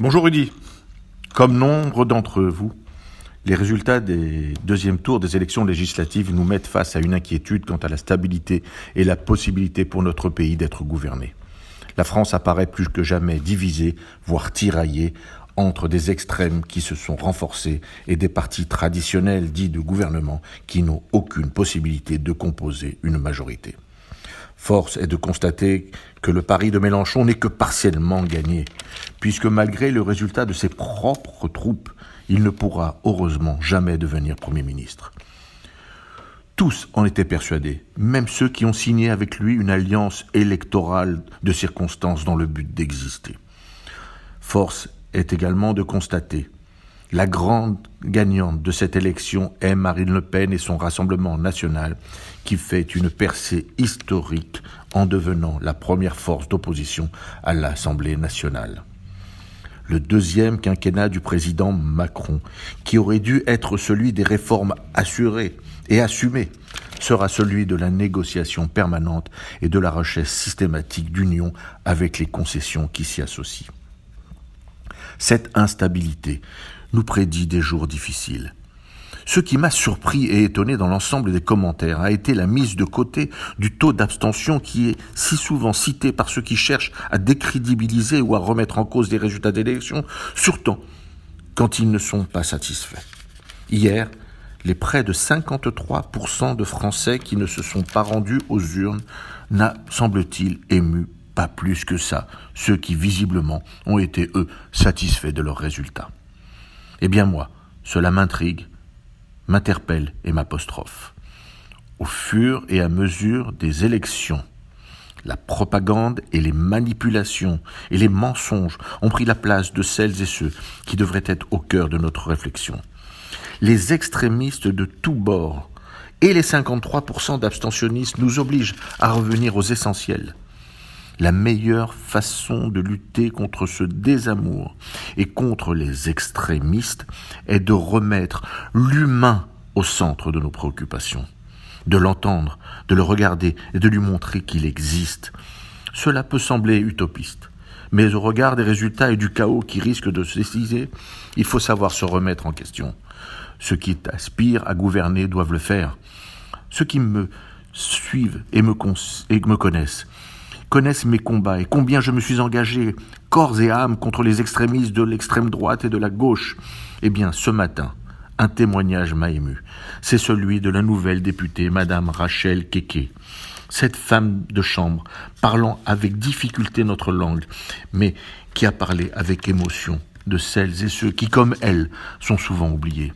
Bonjour Rudy. Comme nombre d'entre vous, les résultats des deuxièmes tours des élections législatives nous mettent face à une inquiétude quant à la stabilité et la possibilité pour notre pays d'être gouverné. La France apparaît plus que jamais divisée, voire tiraillée, entre des extrêmes qui se sont renforcés et des partis traditionnels dits de gouvernement qui n'ont aucune possibilité de composer une majorité. Force est de constater que le pari de Mélenchon n'est que partiellement gagné, puisque malgré le résultat de ses propres troupes, il ne pourra heureusement jamais devenir Premier ministre. Tous en étaient persuadés, même ceux qui ont signé avec lui une alliance électorale de circonstances dans le but d'exister. Force est également de constater la grande gagnante de cette élection est Marine Le Pen et son Rassemblement national qui fait une percée historique en devenant la première force d'opposition à l'Assemblée nationale. Le deuxième quinquennat du président Macron, qui aurait dû être celui des réformes assurées et assumées, sera celui de la négociation permanente et de la recherche systématique d'union avec les concessions qui s'y associent. Cette instabilité nous prédit des jours difficiles. Ce qui m'a surpris et étonné dans l'ensemble des commentaires a été la mise de côté du taux d'abstention qui est si souvent cité par ceux qui cherchent à décrédibiliser ou à remettre en cause les résultats d'élections, surtout quand ils ne sont pas satisfaits. Hier, les près de 53% de Français qui ne se sont pas rendus aux urnes n'a, semble-t-il, ému pas plus que ça, ceux qui visiblement ont été, eux, satisfaits de leurs résultats. Eh bien moi, cela m'intrigue, m'interpelle et m'apostrophe. Au fur et à mesure des élections, la propagande et les manipulations et les mensonges ont pris la place de celles et ceux qui devraient être au cœur de notre réflexion. Les extrémistes de tous bords et les 53% d'abstentionnistes nous obligent à revenir aux essentiels. La meilleure façon de lutter contre ce désamour et contre les extrémistes est de remettre l'humain au centre de nos préoccupations, de l'entendre, de le regarder et de lui montrer qu'il existe. Cela peut sembler utopiste, mais au regard des résultats et du chaos qui risque de se décider, il faut savoir se remettre en question. Ceux qui aspirent à gouverner doivent le faire. Ceux qui me suivent et me connaissent mes combats et combien je me suis engagé corps et âme contre les extrémistes de l'extrême droite et de la gauche. Eh bien, ce matin, un témoignage m'a ému. C'est celui de la nouvelle députée, Madame Rachel Keke. Cette femme de chambre, parlant avec difficulté notre langue, mais qui a parlé avec émotion de celles et ceux qui, comme elle, sont souvent oubliés.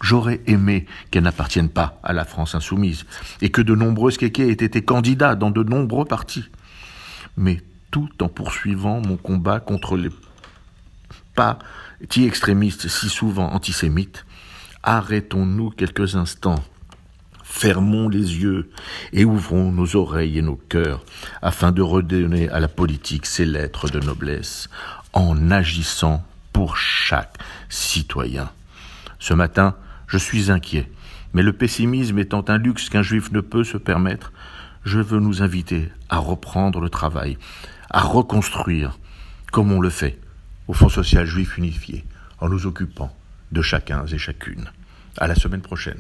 J'aurais aimé qu'elle n'appartienne pas à la France insoumise et que de nombreuses Keke aient été candidats dans de nombreux partis. Mais tout en poursuivant mon combat contre les partis extrémistes si souvent antisémites, arrêtons-nous quelques instants, fermons les yeux et ouvrons nos oreilles et nos cœurs afin de redonner à la politique ses lettres de noblesse en agissant pour chaque citoyen. Ce matin, je suis inquiet, mais le pessimisme étant un luxe qu'un juif ne peut se permettre, je veux nous inviter à reprendre le travail, à reconstruire, comme on le fait, au Fonds social juif unifié, en nous occupant de chacun et chacune. À la semaine prochaine.